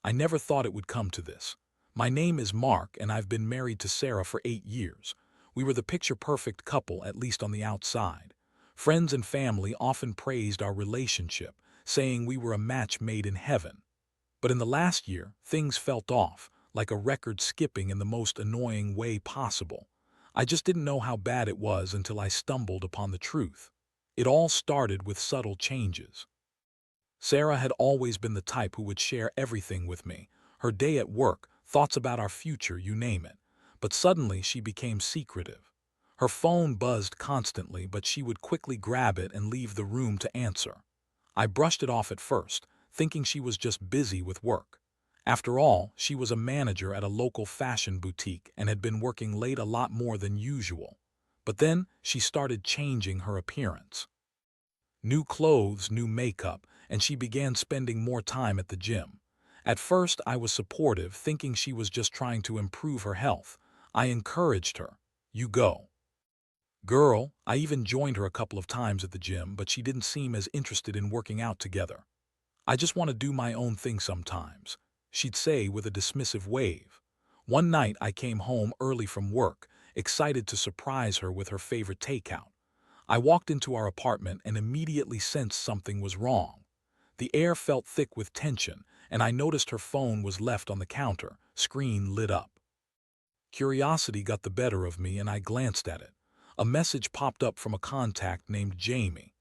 I never thought it would come to this. My name is Mark, and I've been married to Sarah for 8 years. We were the picture-perfect couple, at least on the outside. Friends and family often praised our relationship, saying we were a match made in heaven. But in the last year, things felt off, like a record skipping in the most annoying way possible. I just didn't know how bad it was until I stumbled upon the truth. It all started with subtle changes. Sarah had always been the type who would share everything with me, her day at work, thoughts about our future, you name it. But suddenly she became secretive. Her phone buzzed constantly, but she would quickly grab it and leave the room to answer. I brushed it off at first, thinking she was just busy with work. After all, she was a manager at a local fashion boutique and had been working late a lot more than usual. But then she started changing her appearance. New clothes, new makeup, and she began spending more time at the gym. At first, I was supportive, thinking she was just trying to improve her health. I encouraged her. You go, girl. I even joined her a couple of times at the gym, but she didn't seem as interested in working out together. I just want to do my own thing sometimes, she'd say with a dismissive wave. One night I came home early from work, excited to surprise her with her favorite takeout. I walked into our apartment and immediately sensed something was wrong. The air felt thick with tension, and I noticed her phone was left on the counter, screen lit up. Curiosity got the better of me and I glanced at it. A message popped up from a contact named Jamie.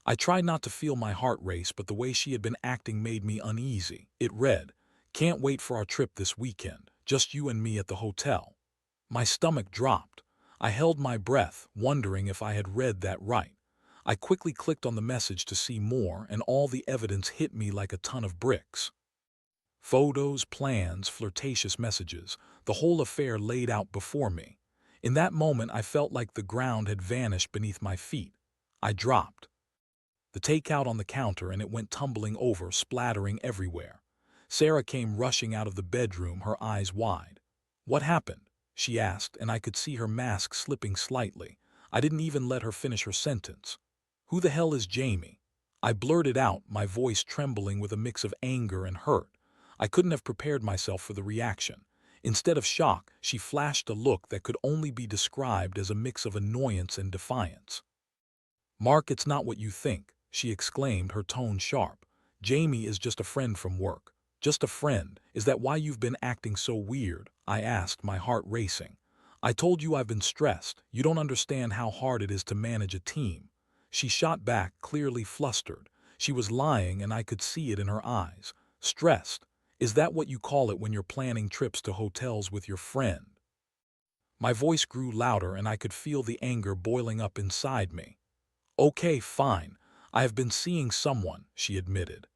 I tried not to feel my heart race, but the way she had been acting made me uneasy. It read, "Can't wait for our trip this weekend, just you and me at the hotel." My stomach dropped. I held my breath, wondering if I had read that right. I quickly clicked on the message to see more, and all the evidence hit me like a ton of bricks. Photos, plans, flirtatious messages, the whole affair laid out before me. In that moment, I felt like the ground had vanished beneath my feet. I dropped the takeout on the counter and it went tumbling over, splattering everywhere. Sarah came rushing out of the bedroom, her eyes wide. "What happened?" she asked, and I could see her mask slipping slightly. I didn't even let her finish her sentence. "Who the hell is Jamie?" I blurted out, my voice trembling with a mix of anger and hurt. I couldn't have prepared myself for the reaction. Instead of shock, she flashed a look that could only be described as a mix of annoyance and defiance. "Mark, it's not what you think," she exclaimed, her tone sharp. "Jamie is just a friend from work. Just a friend. Is that why you've been acting so weird?" I asked, my heart racing. "I told you I've been stressed. You don't understand how hard it is to manage a team." She shot back, clearly flustered. She was lying, and I could see it in her eyes. "Stressed? Is that what you call it when you're planning trips to hotels with your friend?" My voice grew louder, and I could feel the anger boiling up inside me. "Okay, fine. I have been seeing someone," she admitted,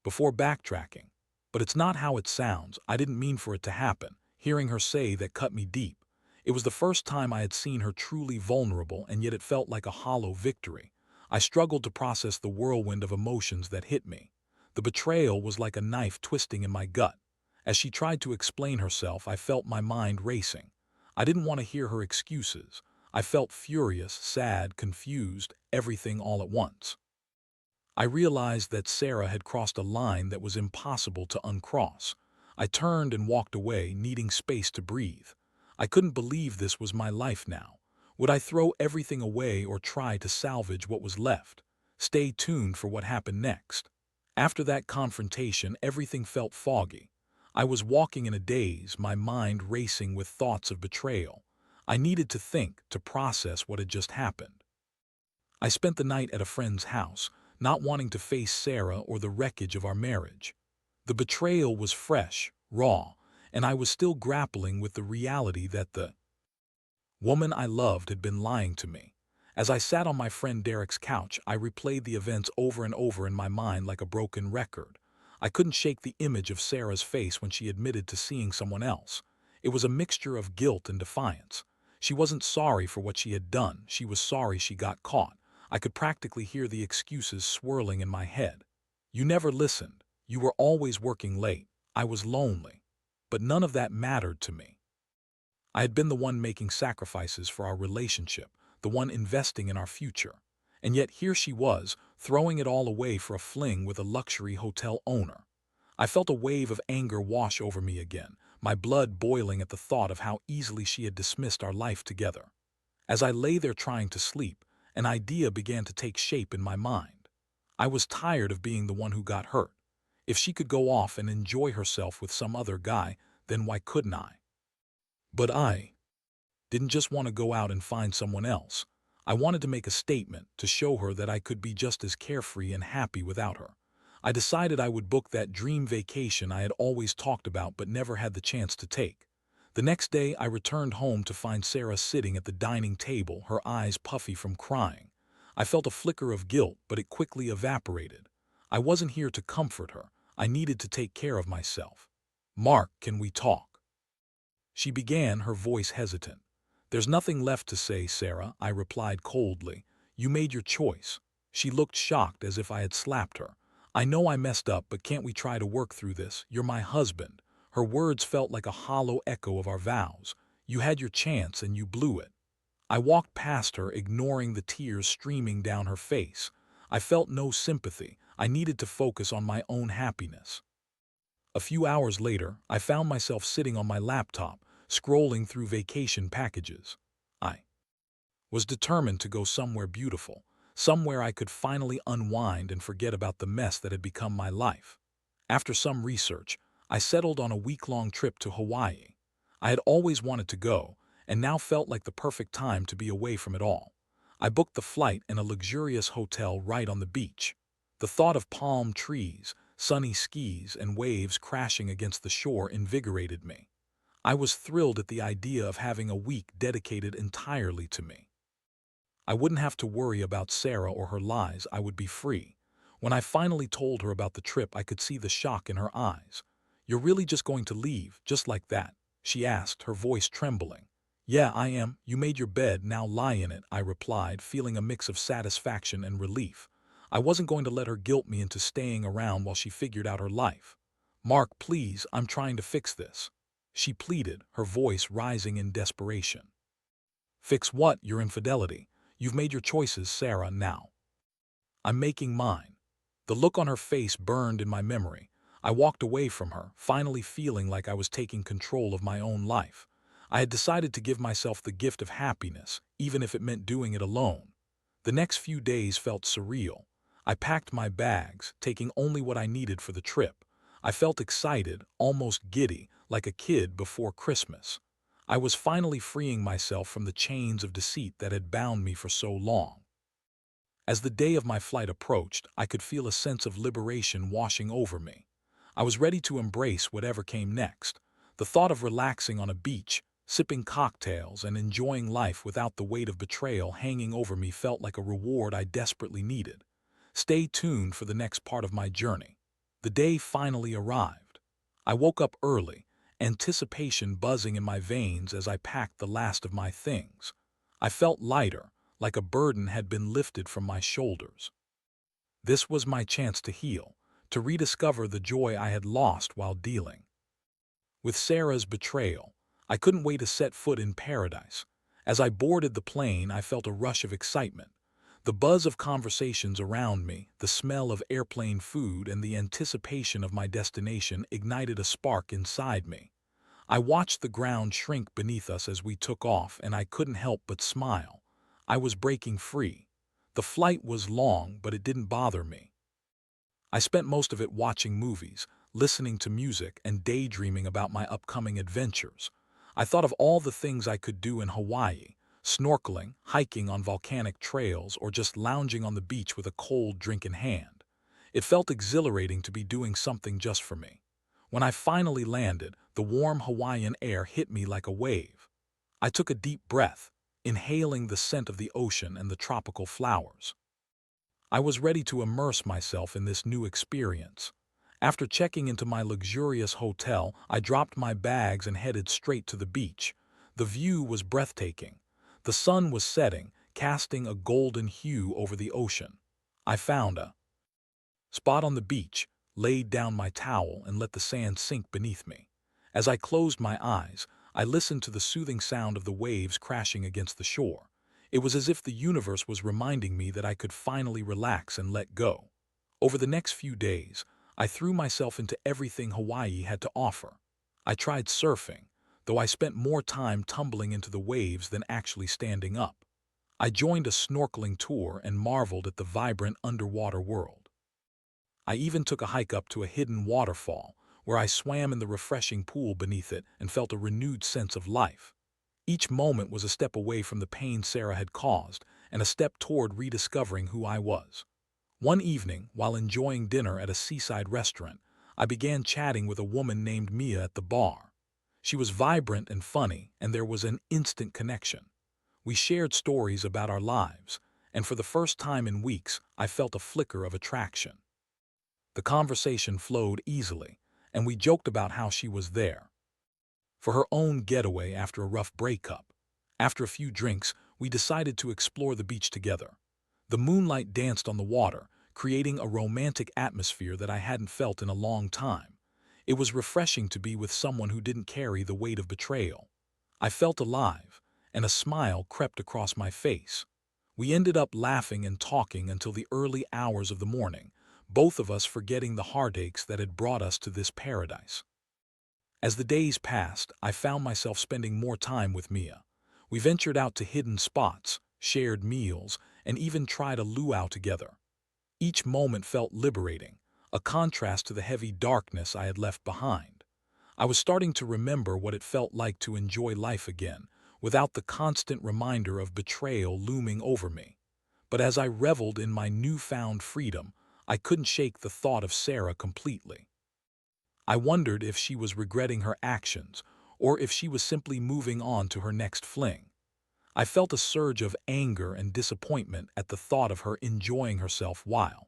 before backtracking. "But it's not how it sounds. I didn't mean for it to happen." Hearing her say that cut me deep. It was the first time I had seen her truly vulnerable, and yet it felt like a hollow victory. I struggled to process the whirlwind of emotions that hit me. The betrayal was like a knife twisting in my gut. As she tried to explain herself, I felt my mind racing. I didn't want to hear her excuses. I felt furious, sad, confused, everything all at once. I realized that Sarah had crossed a line that was impossible to uncross. I turned and walked away, needing space to breathe. I couldn't believe this was my life now. Would I throw everything away or try to salvage what was left? Stay tuned for what happened next. After that confrontation, everything felt foggy. I was walking in a daze, my mind racing with thoughts of betrayal. I needed to think, to process what had just happened. I spent the night at a friend's house, not wanting to face Sarah or the wreckage of our marriage. The betrayal was fresh, raw, and I was still grappling with the reality that the woman I loved had been lying to me. As I sat on my friend Derek's couch, I replayed the events over and over in my mind like a broken record. I couldn't shake the image of Sarah's face when she admitted to seeing someone else. It was a mixture of guilt and defiance. She wasn't sorry for what she had done, she was sorry she got caught. I could practically hear the excuses swirling in my head. "You never listened. You were always working late. I was lonely." But none of that mattered to me. I had been the one making sacrifices for our relationship, the one investing in our future. And yet here she was, throwing it all away for a fling with a luxury hotel owner. I felt a wave of anger wash over me again, my blood boiling at the thought of how easily she had dismissed our life together. As I lay there trying to sleep, an idea began to take shape in my mind. I was tired of being the one who got hurt. If she could go off and enjoy herself with some other guy, then why couldn't I? But I didn't just want to go out and find someone else. I wanted to make a statement to show her that I could be just as carefree and happy without her. I decided I would book that dream vacation I had always talked about but never had the chance to take. The next day, I returned home to find Sarah sitting at the dining table, her eyes puffy from crying. I felt a flicker of guilt, but it quickly evaporated. I wasn't here to comfort her. I needed to take care of myself. "Mark, can we talk?" She began, her voice hesitant. "There's nothing left to say, Sarah," I replied coldly. "You made your choice." She looked shocked, as if I had slapped her. "I know I messed up, but can't we try to work through this? You're my husband." Her words felt like a hollow echo of our vows. "You had your chance and you blew it." I walked past her, ignoring the tears streaming down her face. I felt no sympathy. I needed to focus on my own happiness. A few hours later, I found myself sitting on my laptop, scrolling through vacation packages. I was determined to go somewhere beautiful, somewhere I could finally unwind and forget about the mess that had become my life. After some research, I settled on a week-long trip to Hawaii. I had always wanted to go, and now felt like the perfect time to be away from it all. I booked the flight and a luxurious hotel right on the beach. The thought of palm trees, sunny skis, and waves crashing against the shore invigorated me. I was thrilled at the idea of having a week dedicated entirely to me. I wouldn't have to worry about Sarah or her lies. I would be free. When I finally told her about the trip, I could see the shock in her eyes. "You're really just going to leave, just like that?" she asked, her voice trembling. "Yeah, I am. You made your bed, now lie in it," I replied, feeling a mix of satisfaction and relief. I wasn't going to let her guilt me into staying around while she figured out her life. "Mark, please, I'm trying to fix this," she pleaded, her voice rising in desperation. "Fix what? Your infidelity? You've made your choices, Sarah, now I'm making mine." The look on her face burned in my memory. I walked away from her, finally feeling like I was taking control of my own life. I had decided to give myself the gift of happiness, even if it meant doing it alone. The next few days felt surreal. I packed my bags, taking only what I needed for the trip. I felt excited, almost giddy, like a kid before Christmas. I was finally freeing myself from the chains of deceit that had bound me for so long. As the day of my flight approached, I could feel a sense of liberation washing over me. I was ready to embrace whatever came next. The thought of relaxing on a beach, sipping cocktails, and enjoying life without the weight of betrayal hanging over me felt like a reward I desperately needed. Stay tuned for the next part of my journey. The day finally arrived. I woke up early, anticipation buzzing in my veins as I packed the last of my things. I felt lighter, like a burden had been lifted from my shoulders. This was my chance to heal, to rediscover the joy I had lost while dealing with Sarah's betrayal. I couldn't wait to set foot in paradise. As I boarded the plane, I felt a rush of excitement. The buzz of conversations around me, the smell of airplane food, and the anticipation of my destination ignited a spark inside me. I watched the ground shrink beneath us as we took off, and I couldn't help but smile. I was breaking free. The flight was long, but it didn't bother me. I spent most of it watching movies, listening to music, and daydreaming about my upcoming adventures. I thought of all the things I could do in Hawaii: snorkeling, hiking on volcanic trails, or just lounging on the beach with a cold drink in hand. It felt exhilarating to be doing something just for me. When I finally landed, the warm Hawaiian air hit me like a wave. I took a deep breath, inhaling the scent of the ocean and the tropical flowers. I was ready to immerse myself in this new experience. After checking into my luxurious hotel, I dropped my bags and headed straight to the beach. The view was breathtaking. The sun was setting, casting a golden hue over the ocean. I found a spot on the beach, laid down my towel, and let the sand sink beneath me. As I closed my eyes, I listened to the soothing sound of the waves crashing against the shore. It was as if the universe was reminding me that I could finally relax and let go. Over the next few days, I threw myself into everything Hawaii had to offer. I tried surfing, though I spent more time tumbling into the waves than actually standing up. I joined a snorkeling tour and marveled at the vibrant underwater world. I even took a hike up to a hidden waterfall, where I swam in the refreshing pool beneath it and felt a renewed sense of life. Each moment was a step away from the pain Sarah had caused and a step toward rediscovering who I was. One evening, while enjoying dinner at a seaside restaurant, I began chatting with a woman named Mia at the bar. She was vibrant and funny, and there was an instant connection. We shared stories about our lives, and for the first time in weeks, I felt a flicker of attraction. The conversation flowed easily, and we joked about how she was there for her own getaway after a rough breakup. After a few drinks, we decided to explore the beach together. The moonlight danced on the water, creating a romantic atmosphere that I hadn't felt in a long time. It was refreshing to be with someone who didn't carry the weight of betrayal. I felt alive, and a smile crept across my face. We ended up laughing and talking until the early hours of the morning, both of us forgetting the heartaches that had brought us to this paradise. As the days passed, I found myself spending more time with Mia. We ventured out to hidden spots, shared meals, and even tried a luau together. Each moment felt liberating, a contrast to the heavy darkness I had left behind. I was starting to remember what it felt like to enjoy life again, without the constant reminder of betrayal looming over me. But as I reveled in my newfound freedom, I couldn't shake the thought of Sarah completely. I wondered if she was regretting her actions, or if she was simply moving on to her next fling. I felt a surge of anger and disappointment at the thought of her enjoying herself while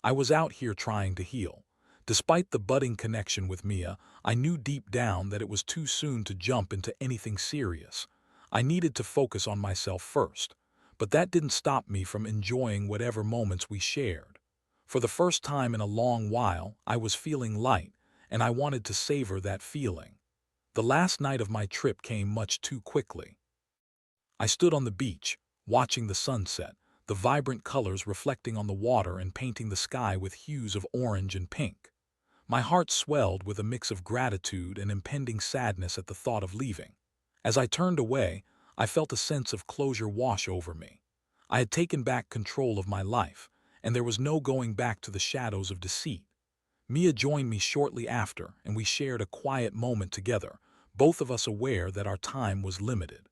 I was out here trying to heal. Despite the budding connection with Mia, I knew deep down that it was too soon to jump into anything serious. I needed to focus on myself first, but that didn't stop me from enjoying whatever moments we shared. For the first time in a long while, I was feeling light, and I wanted to savor that feeling. The last night of my trip came much too quickly. I stood on the beach, watching the sunset, the vibrant colors reflecting on the water and painting the sky with hues of orange and pink. My heart swelled with a mix of gratitude and impending sadness at the thought of leaving. As I turned away, I felt a sense of closure wash over me. I had taken back control of my life, and there was no going back to the shadows of deceit. Mia joined me shortly after, and we shared a quiet moment together, both of us aware that our time was limited.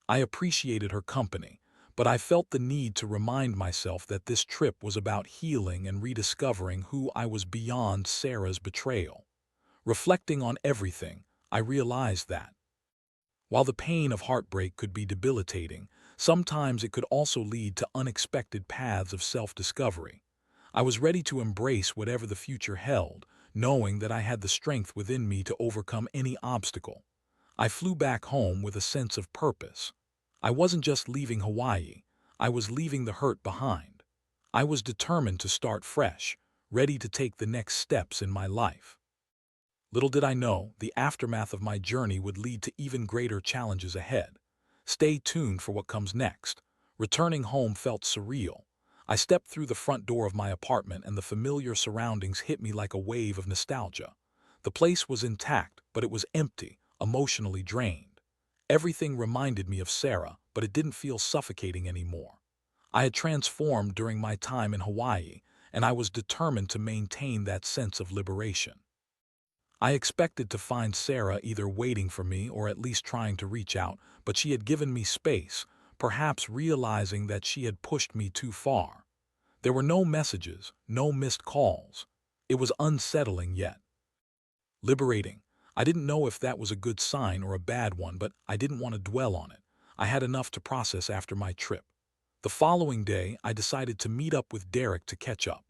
I appreciated her company, but I felt the need to remind myself that this trip was about healing and rediscovering who I was beyond Sarah's betrayal. Reflecting on everything, I realized that while the pain of heartbreak could be debilitating, sometimes it could also lead to unexpected paths of self-discovery. I was ready to embrace whatever the future held, knowing that I had the strength within me to overcome any obstacle. I flew back home with a sense of purpose. I wasn't just leaving Hawaii, I was leaving the hurt behind. I was determined to start fresh, ready to take the next steps in my life. Little did I know, the aftermath of my journey would lead to even greater challenges ahead. Stay tuned for what comes next. Returning home felt surreal. I stepped through the front door of my apartment and the familiar surroundings hit me like a wave of nostalgia. The place was intact, but it was empty, emotionally drained. Everything reminded me of Sarah, but it didn't feel suffocating anymore. I had transformed during my time in Hawaii, and I was determined to maintain that sense of liberation. I expected to find Sarah either waiting for me or at least trying to reach out, but she had given me space, perhaps realizing that she had pushed me too far. There were no messages, no missed calls. It was unsettling yet liberating. I didn't know if that was a good sign or a bad one, but I didn't want to dwell on it. I had enough to process after my trip. The following day, I decided to meet up with Derek to catch up.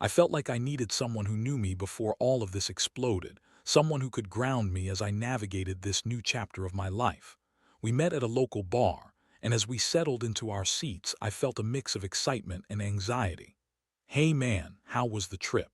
I felt like I needed someone who knew me before all of this exploded, someone who could ground me as I navigated this new chapter of my life. We met at a local bar, and as we settled into our seats, I felt a mix of excitement and anxiety. "Hey man, how was the trip?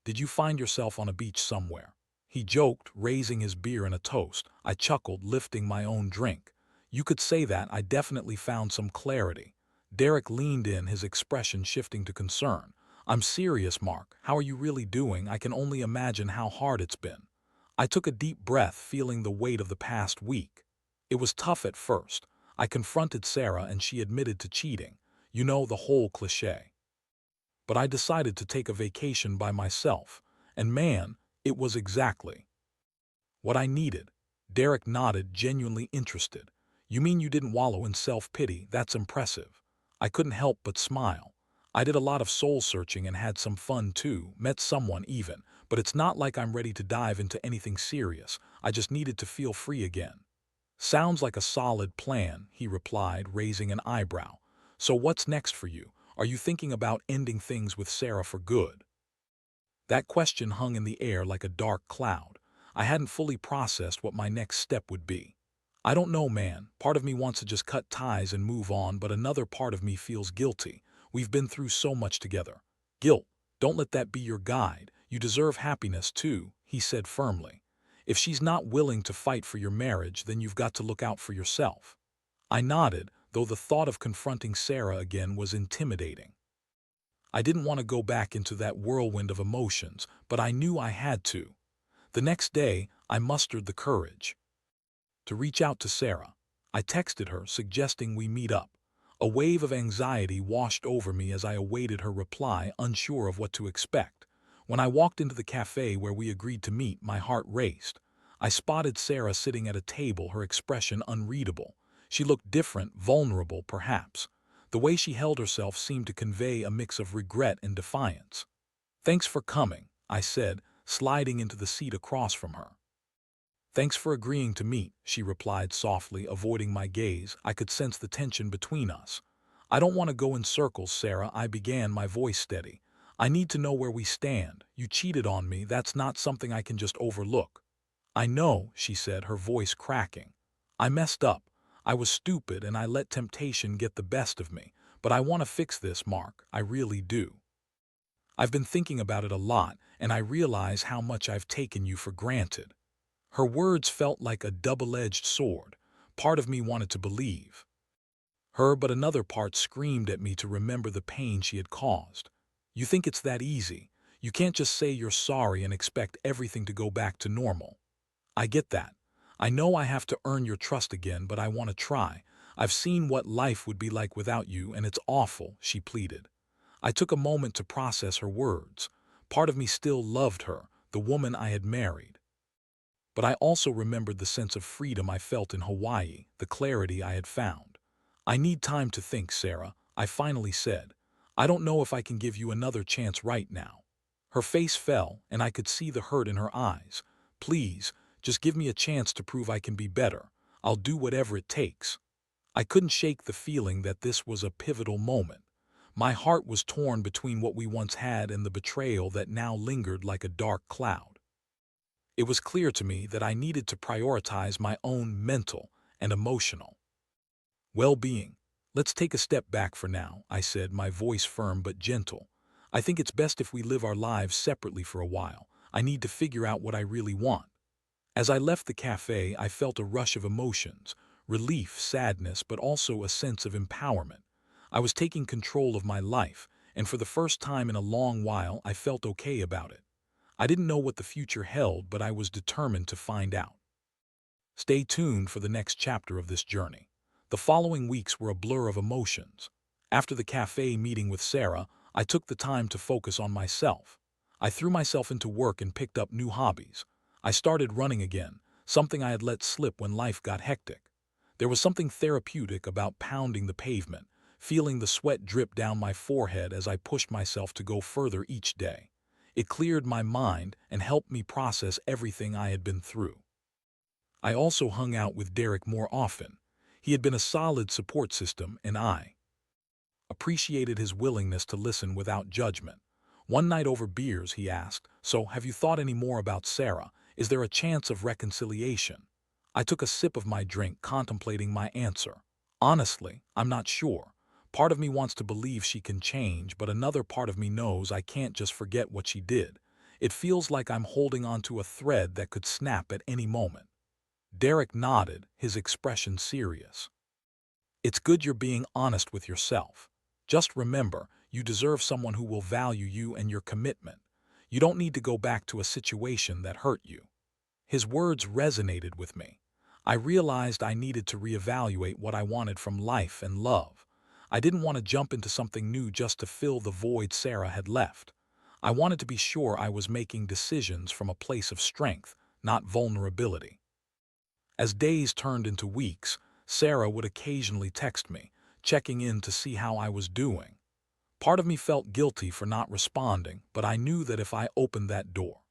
Did you find yourself on a beach somewhere?" He joked, raising his beer in a toast. I chuckled, lifting my own drink. "You could say that. I definitely found some clarity." Derek leaned in, his expression shifting to concern. I'm serious, Mark. How are you really doing? I can only imagine how hard it's been. I took a deep breath, feeling the weight of the past week. It was tough at first. I confronted Sarah and she admitted to cheating. You know, the whole cliché. But I decided to take a vacation by myself. And man, it was exactly what I needed. Derek nodded, genuinely interested. You mean you didn't wallow in self-pity? That's impressive. I couldn't help but smile. I did a lot of soul-searching and had some fun too, met someone even, but it's not like I'm ready to dive into anything serious. I just needed to feel free again. Sounds like a solid plan, he replied, raising an eyebrow. So what's next for you? Are you thinking about ending things with Sarah for good? That question hung in the air like a dark cloud. I hadn't fully processed what my next step would be. I don't know, man. Part of me wants to just cut ties and move on, but another part of me feels guilty. We've been through so much together. Guilt. Don't let that be your guide. You deserve happiness too, he said firmly. If she's not willing to fight for your marriage, then you've got to look out for yourself. I nodded, though the thought of confronting Sarah again was intimidating. I didn't want to go back into that whirlwind of emotions, but I knew I had to. The next day, I mustered the courage to reach out to Sarah. I texted her, suggesting we meet up. A wave of anxiety washed over me as I awaited her reply, unsure of what to expect. When I walked into the cafe where we agreed to meet, my heart raced. I spotted Sarah sitting at a table, her expression unreadable. She looked different, vulnerable perhaps. The way she held herself seemed to convey a mix of regret and defiance. "Thanks for coming," I said, sliding into the seat across from her. "Thanks for agreeing to meet," she replied softly, avoiding my gaze. I could sense the tension between us. "I don't want to go in circles, Sarah," I began, my voice steady. "I need to know where we stand. You cheated on me. That's not something I can just overlook." "I know," she said, her voice cracking. "I messed up. I was stupid and I let temptation get the best of me. But I want to fix this, Mark. I really do. I've been thinking about it a lot, and I realize how much I've taken you for granted." Her words felt like a double-edged sword. Part of me wanted to believe her, but another part screamed at me to remember the pain she had caused. "You think it's that easy? You can't just say you're sorry and expect everything to go back to normal." "I get that. I know I have to earn your trust again, but I want to try. I've seen what life would be like without you, and it's awful," she pleaded. I took a moment to process her words. Part of me still loved her, the woman I had married. But I also remembered the sense of freedom I felt in Hawaii, the clarity I had found. "I need time to think, Sarah," I finally said. "I don't know if I can give you another chance right now." Her face fell, and I could see the hurt in her eyes. "Please, just give me a chance to prove I can be better. I'll do whatever it takes." I couldn't shake the feeling that this was a pivotal moment. My heart was torn between what we once had and the betrayal that now lingered like a dark cloud. It was clear to me that I needed to prioritize my own mental and emotional well-being. "Let's take a step back for now," I said, my voice firm but gentle. "I think it's best if we live our lives separately for a while. I need to figure out what I really want." As I left the cafe, I felt a rush of emotions, relief, sadness, but also a sense of empowerment. I was taking control of my life, and for the first time in a long while, I felt okay about it. I didn't know what the future held, but I was determined to find out. Stay tuned for the next chapter of this journey. The following weeks were a blur of emotions. After the cafe meeting with Sarah, I took the time to focus on myself. I threw myself into work and picked up new hobbies. I started running again, something I had let slip when life got hectic. There was something therapeutic about pounding the pavement, feeling the sweat drip down my forehead as I pushed myself to go further each day. It cleared my mind and helped me process everything I had been through. I also hung out with Derek more often. He had been a solid support system, and I appreciated his willingness to listen without judgment. One night over beers, he asked, "So, have you thought any more about Sarah? Is there a chance of reconciliation?" I took a sip of my drink, contemplating my answer. "Honestly, I'm not sure. Part of me wants to believe she can change, but another part of me knows I can't just forget what she did. It feels like I'm holding onto a thread that could snap at any moment." Derek nodded, his expression serious. "It's good you're being honest with yourself. Just remember, you deserve someone who will value you and your commitment. You don't need to go back to a situation that hurt you." His words resonated with me. I realized I needed to reevaluate what I wanted from life and love. I didn't want to jump into something new just to fill the void Sarah had left. I wanted to be sure I was making decisions from a place of strength, not vulnerability. As days turned into weeks, Sarah would occasionally text me, checking in to see how I was doing. Part of me felt guilty for not responding, but I knew that if I opened that door,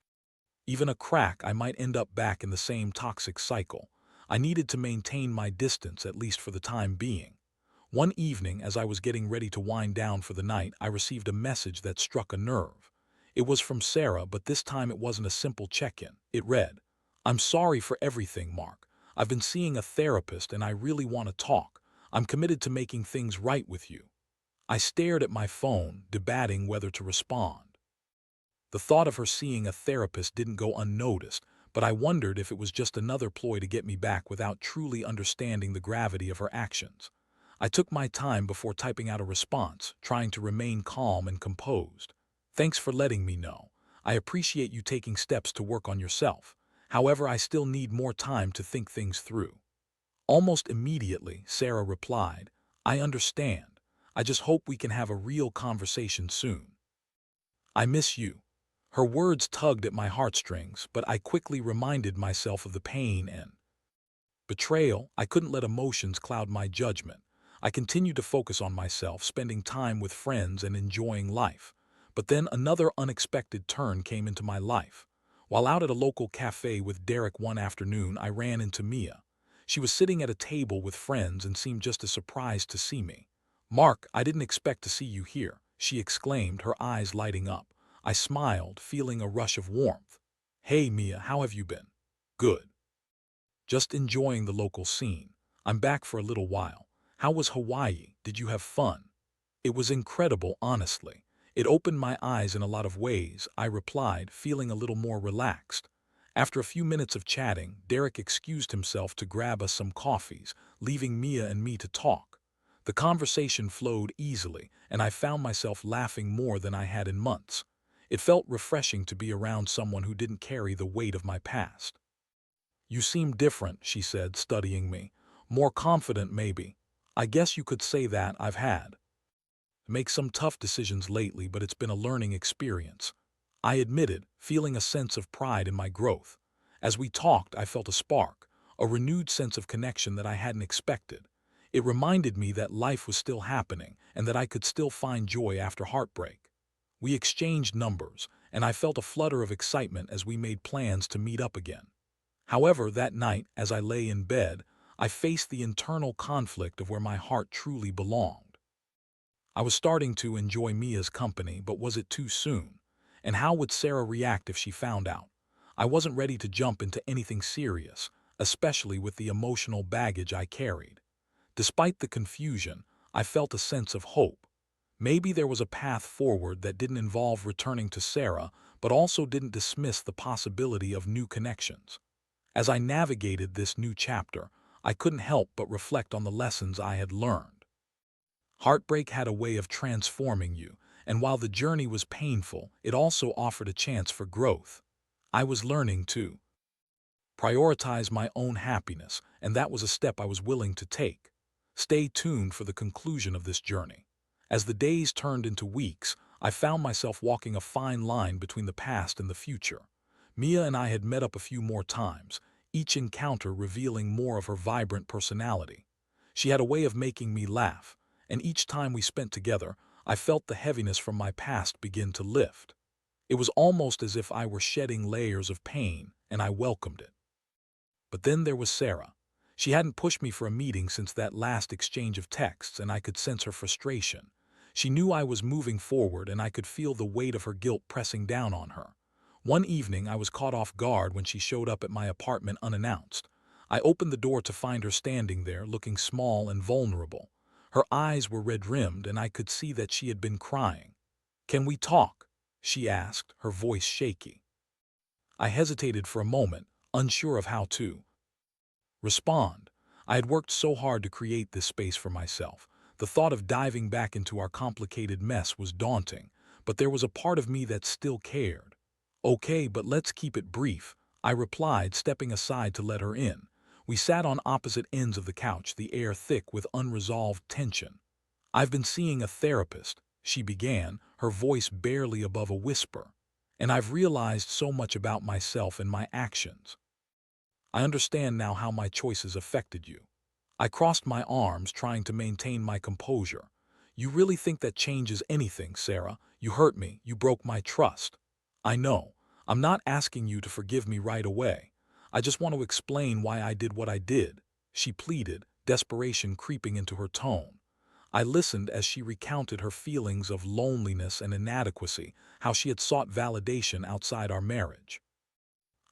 even a crack, I might end up back in the same toxic cycle. I needed to maintain my distance, at least for the time being. One evening, as I was getting ready to wind down for the night, I received a message that struck a nerve. It was from Sarah, but this time it wasn't a simple check-in. It read, "I'm sorry for everything, Mark. I've been seeing a therapist and I really want to talk. I'm committed to making things right with you." I stared at my phone, debating whether to respond. The thought of her seeing a therapist didn't go unnoticed, but I wondered if it was just another ploy to get me back without truly understanding the gravity of her actions. I took my time before typing out a response, trying to remain calm and composed. "Thanks for letting me know. I appreciate you taking steps to work on yourself. However, I still need more time to think things through." Almost immediately, Sarah replied, "I understand. I just hope we can have a real conversation soon. I miss you." Her words tugged at my heartstrings, but I quickly reminded myself of the pain and betrayal. I couldn't let emotions cloud my judgment. I continued to focus on myself, spending time with friends and enjoying life. But then another unexpected turn came into my life. While out at a local cafe with Derek one afternoon, I ran into Mia. She was sitting at a table with friends and seemed just as surprised to see me. "Mark, I didn't expect to see you here," she exclaimed, her eyes lighting up. I smiled, feeling a rush of warmth. "Hey, Mia, how have you been?" "Good. Just enjoying the local scene. I'm back for a little while. How was Hawaii? Did you have fun?" "It was incredible, honestly. It opened my eyes in a lot of ways," I replied, feeling a little more relaxed. After a few minutes of chatting, Derek excused himself to grab us some coffees, leaving Mia and me to talk. The conversation flowed easily, and I found myself laughing more than I had in months. It felt refreshing to be around someone who didn't carry the weight of my past. "You seem different," she said, studying me. "More confident, maybe. I guess you could say that. I've had to make some tough decisions lately, but it's been a learning experience," I admitted, feeling a sense of pride in my growth. As we talked, I felt a spark, a renewed sense of connection that I hadn't expected. It reminded me that life was still happening and that I could still find joy after heartbreak. We exchanged numbers, and I felt a flutter of excitement as we made plans to meet up again. However, that night, as I lay in bed, I faced the internal conflict of where my heart truly belonged. I was starting to enjoy Mia's company, but was it too soon? And how would Sarah react if she found out? I wasn't ready to jump into anything serious, especially with the emotional baggage I carried. Despite the confusion, I felt a sense of hope. Maybe there was a path forward that didn't involve returning to Sarah, but also didn't dismiss the possibility of new connections. As I navigated this new chapter, I couldn't help but reflect on the lessons I had learned. Heartbreak had a way of transforming you, and while the journey was painful, it also offered a chance for growth. I was learning to prioritize my own happiness, and that was a step I was willing to take. Stay tuned for the conclusion of this journey. As the days turned into weeks, I found myself walking a fine line between the past and the future. Mia and I had met up a few more times, each encounter revealing more of her vibrant personality. She had a way of making me laugh, and each time we spent together, I felt the heaviness from my past begin to lift. It was almost as if I were shedding layers of pain, and I welcomed it. But then there was Sarah. She hadn't pushed me for a meeting since that last exchange of texts, and I could sense her frustration. She knew I was moving forward, and I could feel the weight of her guilt pressing down on her. One evening, I was caught off guard when she showed up at my apartment unannounced. I opened the door to find her standing there, looking small and vulnerable. Her eyes were red-rimmed, and I could see that she had been crying. "Can we talk?" she asked, her voice shaky. I hesitated for a moment, unsure of how to respond. I had worked so hard to create this space for myself. The thought of diving back into our complicated mess was daunting, but there was a part of me that still cared. Okay, but let's keep it brief, I replied, stepping aside to let her in. We sat on opposite ends of the couch, the air thick with unresolved tension. I've been seeing a therapist, she began, her voice barely above a whisper. And I've realized so much about myself and my actions. I understand now how my choices affected you. I crossed my arms, trying to maintain my composure. You really think that changes anything, Sarah? You hurt me, you broke my trust. I know. I'm not asking you to forgive me right away. I just want to explain why I did what I did, she pleaded, desperation creeping into her tone. I listened as she recounted her feelings of loneliness and inadequacy, how she had sought validation outside our marriage.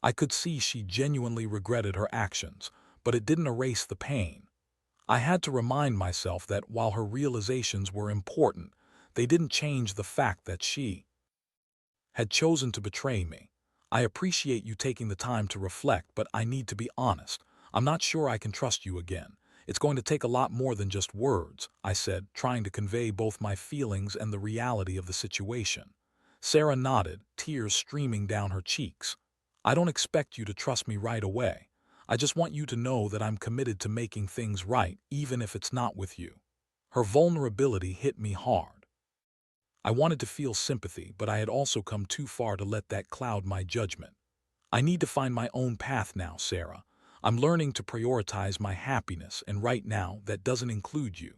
I could see she genuinely regretted her actions, but it didn't erase the pain. I had to remind myself that while her realizations were important, they didn't change the fact that she had chosen to betray me. I appreciate you taking the time to reflect, but I need to be honest. I'm not sure I can trust you again. It's going to take a lot more than just words, I said, trying to convey both my feelings and the reality of the situation. Sarah nodded, tears streaming down her cheeks. I don't expect you to trust me right away. I just want you to know that I'm committed to making things right, even if it's not with you. Her vulnerability hit me hard. I wanted to feel sympathy, but I had also come too far to let that cloud my judgment. I need to find my own path now, Sarah. I'm learning to prioritize my happiness, and right now, that doesn't include you.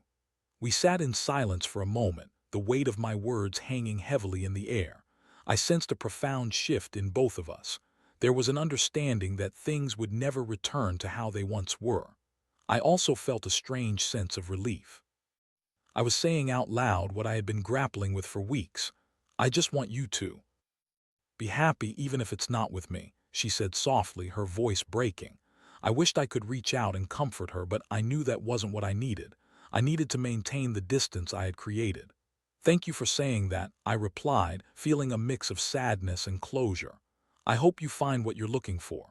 We sat in silence for a moment, the weight of my words hanging heavily in the air. I sensed a profound shift in both of us. There was an understanding that things would never return to how they once were. I also felt a strange sense of relief. I was saying out loud what I had been grappling with for weeks. I just want you to be happy even if it's not with me, she said softly, her voice breaking. I wished I could reach out and comfort her, but I knew that wasn't what I needed. I needed to maintain the distance I had created. Thank you for saying that, I replied, feeling a mix of sadness and closure. I hope you find what you're looking for.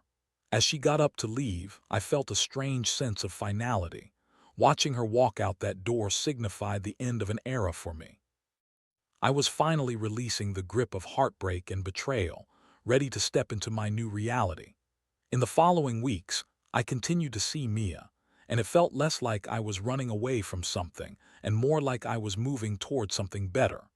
As she got up to leave, I felt a strange sense of finality. Watching her walk out that door signified the end of an era for me. I was finally releasing the grip of heartbreak and betrayal, ready to step into my new reality. In the following weeks, I continued to see Mia, and it felt less like I was running away from something and more like I was moving toward something better.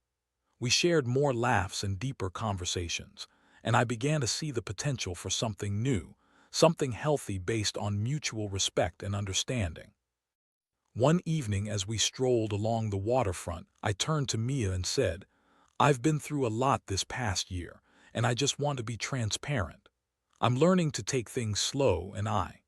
We shared more laughs and deeper conversations, and I began to see the potential for something new, something healthy based on mutual respect and understanding. One evening as we strolled along the waterfront, I turned to Mia and said, I've been through a lot this past year, and I just want to be transparent. I'm learning to take things slow, and I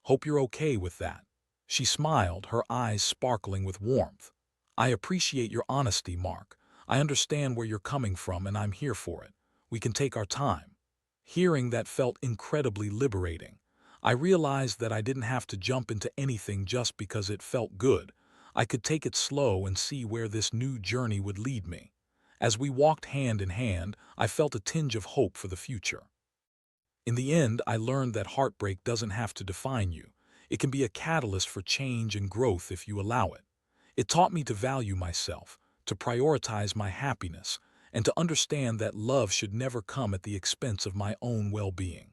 hope you're okay with that. She smiled, her eyes sparkling with warmth. I appreciate your honesty, Mark. I understand where you're coming from, and I'm here for it. We can take our time. Hearing that felt incredibly liberating. I realized that I didn't have to jump into anything just because it felt good. I could take it slow and see where this new journey would lead me. As we walked hand in hand, I felt a tinge of hope for the future. In the end, I learned that heartbreak doesn't have to define you. It can be a catalyst for change and growth if you allow it. It taught me to value myself, to prioritize my happiness, and to understand that love should never come at the expense of my own well-being.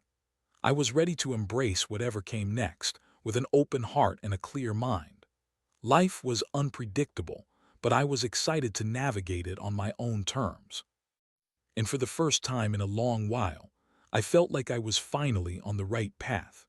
I was ready to embrace whatever came next, with an open heart and a clear mind. Life was unpredictable, but I was excited to navigate it on my own terms. And for the first time in a long while, I felt like I was finally on the right path.